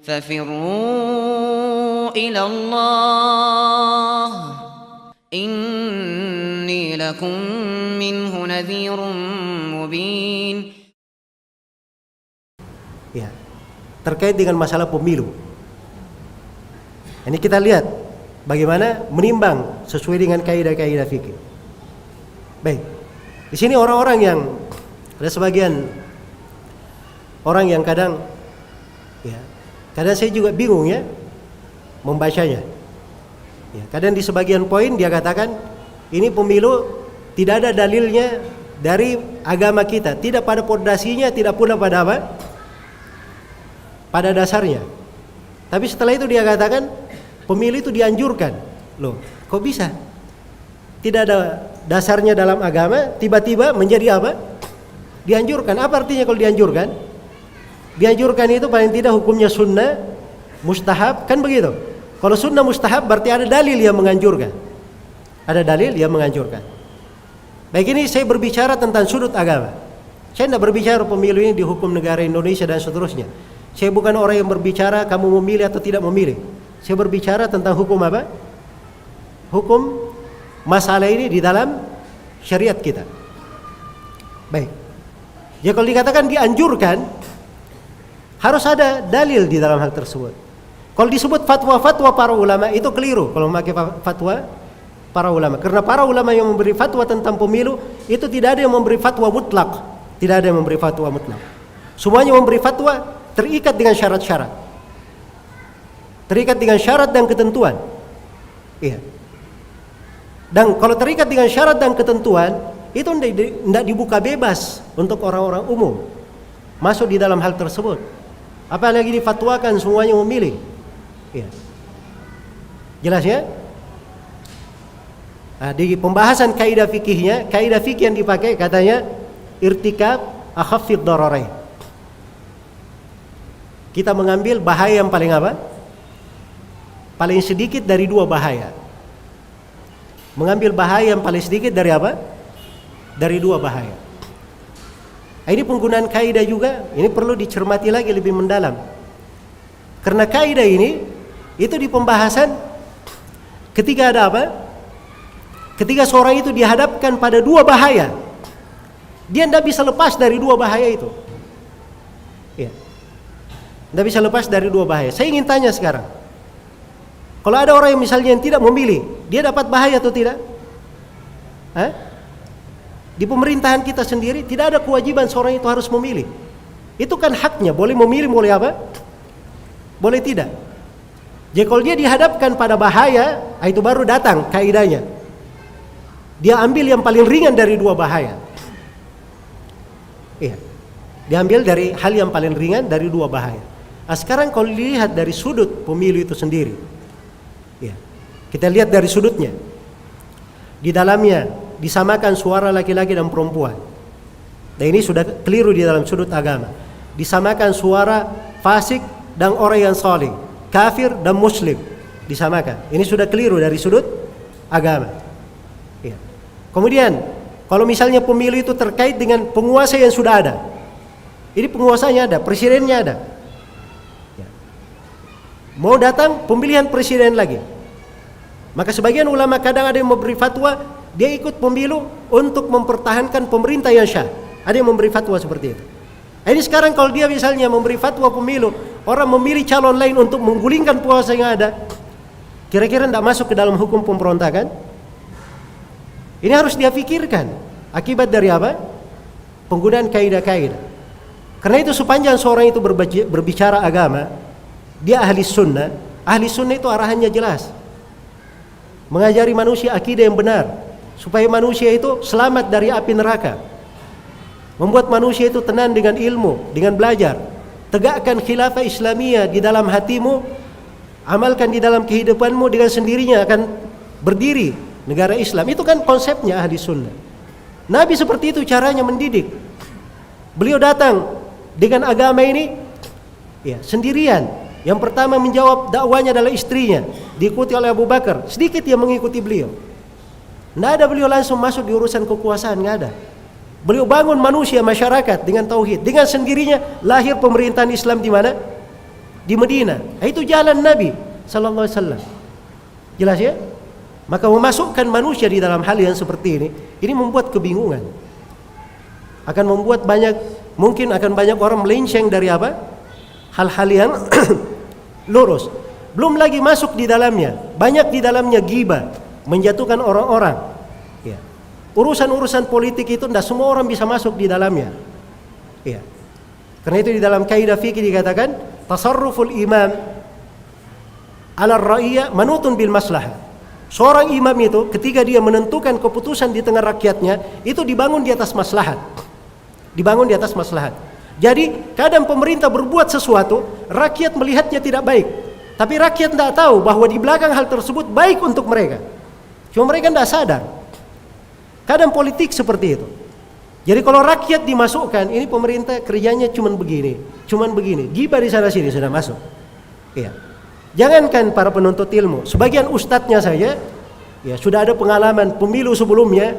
ففروا إلى الله إني لكم منه نذير مبين. Ya, terkait dengan masalah pemilu. Ini kita lihat bagaimana menimbang sesuai dengan kaidah-kaidah fikih. Baik. Di sini orang-orang yang ada sebagian orang yang kadang saya juga bingung ya membacanya. Ya, kadang di sebagian poin dia katakan ini pemilu tidak ada dalilnya dari agama kita, tidak pada pondasinya, tidak pula pada apa? Pada dasarnya. Tapi setelah itu dia katakan pemilu itu dianjurkan. Loh, kok bisa? Tidak ada dasarnya dalam agama, tiba-tiba menjadi apa? Dianjurkan. Apa artinya kalau dianjurkan? Dianjurkan itu paling tidak hukumnya sunnah, mustahab, kan begitu? Kalau sunnah mustahab berarti ada dalil yang menganjurkan. Ada dalil yang menganjurkan. Baik, ini saya berbicara tentang sudut agama. Saya tidak berbicara pemilu ini di hukum negara Indonesia dan seterusnya. Saya bukan orang yang berbicara kamu memilih atau tidak memilih. Saya berbicara tentang hukum apa? Hukum masalah ini di dalam syariat kita. Baik. Ya kalau dikatakan dianjurkan, harus ada dalil di dalam hal tersebut. Kalau disebut fatwa-fatwa para ulama itu keliru kalau memakai fatwa para ulama. Karena para ulama yang memberi fatwa tentang pemilu itu tidak ada yang memberi fatwa mutlak. Tidak ada yang memberi fatwa mutlak. Semuanya memberi fatwa terikat dengan syarat-syarat. Terikat dengan syarat dan ketentuan. Iya. Dan kalau terikat dengan syarat dan ketentuan itu tidak dibuka bebas untuk orang-orang umum masuk di dalam hal tersebut. Apalagi difatwakan semuanya memilih. Ya. Jelas ya? Nah, di pembahasan kaidah fikihnya, kaidah fikih yang dipakai katanya irtikab akhaffid dararain. Kita mengambil bahaya yang paling apa? Paling sedikit dari dua bahaya. Mengambil bahaya yang paling sedikit dari apa? Dari dua bahaya. Ini penggunaan kaidah juga, ini perlu dicermati lagi lebih mendalam. Karena kaidah ini itu di pembahasan ketika ada apa? Ketika seorang itu dihadapkan pada dua bahaya, dia tidak bisa lepas dari dua bahaya itu. Ya. Tidak bisa lepas dari dua bahaya. Saya ingin tanya sekarang, kalau ada orang yang misalnya yang tidak memilih, dia dapat bahaya atau tidak? Hah? Di pemerintahan kita sendiri tidak ada kewajiban seorang itu harus memilih. Itu kan haknya, boleh memilih, boleh apa? Boleh tidak. Jadi kalau dia dihadapkan pada bahaya, itu baru datang kaidahnya. Dia ambil yang paling ringan dari dua bahaya. Iya. Diambil dari hal yang paling ringan dari dua bahaya. Nah, sekarang kalau dilihat dari sudut pemilu itu sendiri, ya, kita lihat dari sudutnya. Di dalamnya disamakan suara laki-laki dan perempuan. Dan ini sudah keliru di dalam sudut agama. Disamakan suara fasik dan orang yang saleh, kafir dan muslim, disamakan. Ini sudah keliru dari sudut agama. Ya. Kemudian, kalau misalnya pemilu itu terkait dengan penguasa yang sudah ada, ini penguasanya ada, presidennya ada. Ya. Mau datang pemilihan presiden lagi, maka sebagian ulama kadang ada yang memberi fatwa dia ikut pemilu untuk mempertahankan pemerintah yang syah. Ada yang memberi fatwa seperti itu. Ini sekarang kalau dia misalnya memberi fatwa pemilu, orang memilih calon lain untuk menggulingkan penguasa yang ada, kira-kira tidak masuk ke dalam hukum pemberontakan? Ini harus dia pikirkan. Akibat dari apa? Penggunaan kaidah-kaidah. Karena itu sepanjang seorang itu berbicara agama, dia ahli sunnah. Ahli sunnah itu arahannya jelas. Mengajari manusia akidah yang benar, supaya manusia itu selamat dari api neraka. Membuat manusia itu tenang dengan ilmu, dengan belajar. Tegakkan khilafah Islamiyah di dalam hatimu, amalkan di dalam kehidupanmu, dengan sendirinya akan berdiri negara Islam. Itu kan konsepnya ahli sunnah. Nabi seperti itu caranya mendidik. Beliau datang dengan agama ini ya, sendirian. Yang pertama menjawab dakwanya adalah istrinya, diikuti oleh Abu Bakar. Sedikit yang mengikuti beliau. Tidak ada beliau langsung masuk di urusan kekuasaan, tidak ada. Beliau bangun manusia, masyarakat dengan tauhid. Dengan sendirinya lahir pemerintahan Islam di mana? di Medina. Itu jalan Nabi sallallahu alaihi wasallam. Jelas ya? Maka memasukkan manusia di dalam hal yang seperti ini membuat kebingungan. Akan membuat mungkin akan banyak orang melenceng dari apa? Hal-hal yang lurus. Belum lagi masuk di dalamnya, banyak di dalamnya ghibah, menjatuhkan orang-orang. Ya. Urusan-urusan politik itu tidak semua orang bisa masuk di dalamnya. Ya. Karena itu di dalam kaidah fikih dikatakan tasarruful imam ala ra'iyah manutun bil maslahah. Seorang imam itu ketika dia menentukan keputusan di tengah rakyatnya itu dibangun di atas maslahat. Dibangun di atas maslahat. Jadi kadang pemerintah berbuat sesuatu, rakyat melihatnya tidak baik. Tapi rakyat tidak tahu bahwa di belakang hal tersebut baik untuk mereka. Cuma mereka tidak sadar. Kadang politik seperti itu. Jadi kalau rakyat dimasukkan, ini pemerintah kerjanya cuman begini. Ghibah di sana sini sudah masuk. Iya. Jangankan para penuntut ilmu, sebagian ustadznya saja ya sudah ada pengalaman pemilu sebelumnya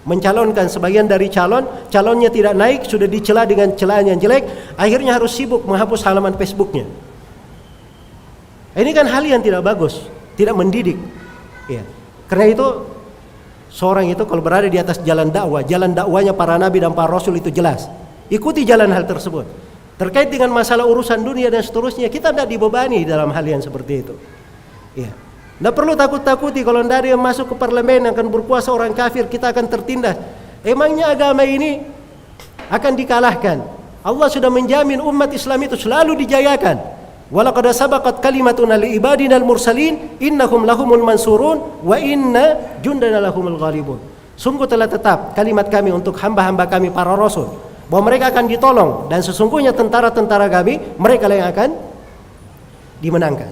mencalonkan sebagian dari calonnya tidak naik, sudah dicela dengan celaan yang jelek, akhirnya harus sibuk menghapus halaman Facebooknya. Ini kan hal yang tidak bagus, tidak mendidik. Ya. Karena itu seorang itu kalau berada di atas jalan dakwahnya para nabi dan para rasul itu jelas. Ikuti jalan hal tersebut. Terkait dengan masalah urusan dunia dan seterusnya, kita tidak dibebani dalam hal yang seperti itu. Ya. Tidak perlu takut-takuti kalau tidak ada yang masuk ke parlemen akan berkuasa orang kafir, kita akan tertindas. Emangnya agama ini akan dikalahkan? Allah sudah menjamin umat Islam itu selalu dijayakan. Walaqad sabaqat kalimatuna li ibadina al-mursalin innahum lahumul mansurun wa inna jundana lahumul ghalibun. Sungguh telah tetap kalimat kami untuk hamba-hamba kami para rasul bahwa mereka akan ditolong dan sesungguhnya tentara-tentara kami mereka yang akan dimenangkan.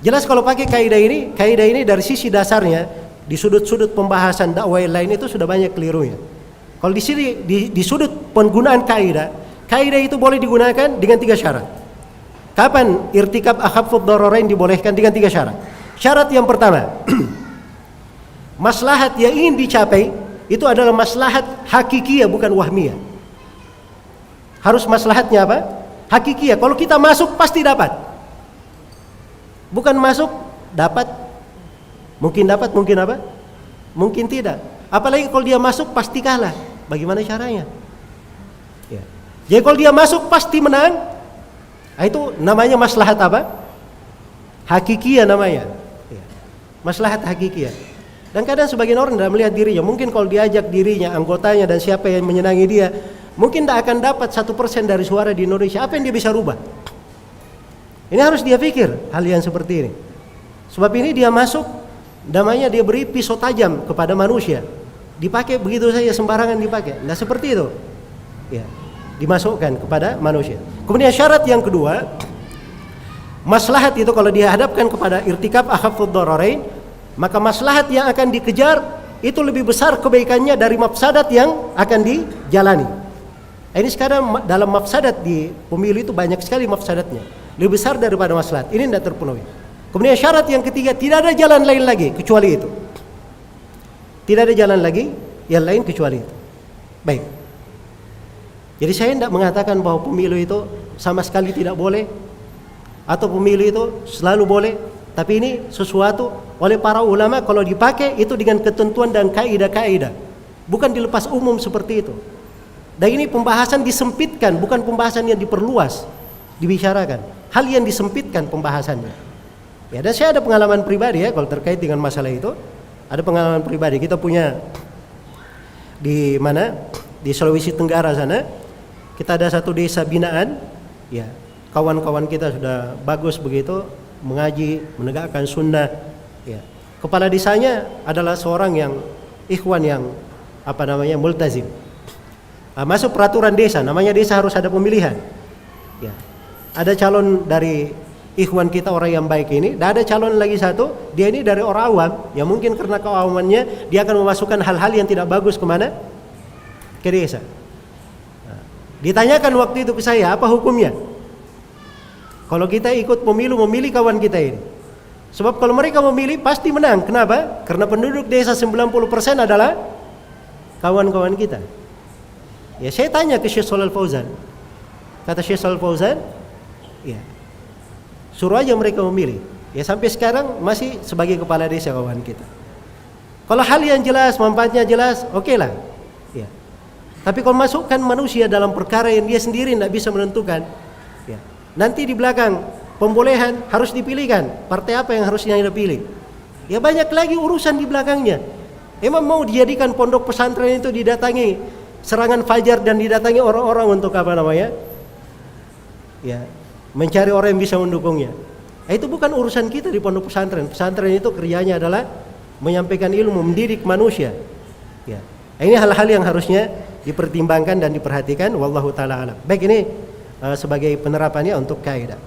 Jelas kalau pakai kaidah ini dari sisi dasarnya di sudut-sudut pembahasan dakwah lain itu sudah banyak kelirunya. Kalau di sini di sudut penggunaan kaidah itu boleh digunakan dengan 3 syarat. Kapan irtikab akhafud dararain dibolehkan? Dengan 3 syarat. Syarat yang pertama, maslahat yang ingin dicapai itu adalah maslahat hakikiyah bukan wahmiyah. Harus maslahatnya apa? Hakikiyah. Kalau kita masuk pasti dapat. Bukan masuk dapat, mungkin apa? Mungkin tidak. Apalagi kalau dia masuk pasti kalah. Bagaimana caranya? Ya. Jadi kalau dia masuk pasti menang. Itu namanya maslahat apa? Hakikiyah namanya. Ya. Maslahat hakikiyah. Dan kadang sebagian orang tidak melihat dirinya. Mungkin kalau diajak dirinya, anggotanya dan siapa yang menyenangi dia, mungkin tidak akan dapat 1% dari suara di Indonesia. Apa yang dia bisa rubah? Ini harus dia pikir hal yang seperti ini. Sebab ini dia masuk, namanya dia beri pisau tajam kepada manusia. Dipakai begitu saja sembarangan dipakai. Nah seperti itu. Ya. Dimasukkan kepada manusia. Kemudian syarat yang kedua, maslahat itu kalau dihadapkan kepada irtikab akhafud dararain, maka maslahat yang akan dikejar itu lebih besar kebaikannya dari mafsadat yang akan dijalani. Ini sekarang dalam mafsadat di pemilu itu banyak sekali mafsadatnya, lebih besar daripada maslahat. Ini tidak terpenuhi. Kemudian syarat yang ketiga, tidak ada jalan lain lagi kecuali itu. Tidak ada jalan lagi yang lain kecuali itu. Baik. Jadi saya tidak mengatakan bahwa pemilu itu sama sekali tidak boleh atau pemilu itu selalu boleh, tapi ini sesuatu oleh para ulama kalau dipakai itu dengan ketentuan dan kaidah-kaidah, bukan dilepas umum seperti itu. Dan ini pembahasan disempitkan, bukan pembahasan yang diperluas, dibicarakan. Hal yang disempitkan pembahasannya. Ya, dan saya ada pengalaman pribadi ya kalau terkait dengan masalah itu. Ada pengalaman pribadi. Kita punya di mana? Di Sulawesi Tenggara sana. Kita ada satu desa binaan, ya kawan-kawan kita sudah bagus begitu mengaji, menegakkan sunnah. Ya. Kepala desanya adalah seorang yang ikhwan yang multazim. Masuk peraturan desa, namanya desa harus ada pemilihan. Ya. Ada calon dari ikhwan kita orang yang baik ini, dan ada calon lagi satu, dia ini dari orang awam, ya mungkin karena keawamannya dia akan memasukkan hal-hal yang tidak bagus kemana? Ke desa. Ditanyakan waktu itu ke saya, apa hukumnya? Kalau kita ikut pemilu memilih kawan kita ini. Sebab kalau mereka memilih pasti menang. Kenapa? Karena penduduk desa 90% adalah kawan-kawan kita. Ya saya tanya ke Syekh Shalal Fauzan. Kata Syekh Shalal Fauzan, ya. Suruh aja mereka memilih. Ya sampai sekarang masih sebagai kepala desa kawan kita. Kalau hal yang jelas, manfaatnya jelas, oke lah. Ya. Tapi kalau masukkan manusia dalam perkara yang dia sendiri tidak bisa menentukan, ya. Nanti di belakang pembolehan harus dipilihkan partai apa yang harusnya dia pilih. Ya banyak lagi urusan di belakangnya. Emang mau dijadikan pondok pesantren itu didatangi serangan fajar dan didatangi orang-orang untuk apa namanya? Ya, mencari orang yang bisa mendukungnya. Itu bukan urusan kita di pondok pesantren. Pesantren itu kerjanya adalah menyampaikan ilmu, mendidik manusia. Ya. Ini hal-hal yang harusnya dipertimbangkan dan diperhatikan. Wallahu taala alam. Baik, ini sebagai penerapannya untuk kaidah.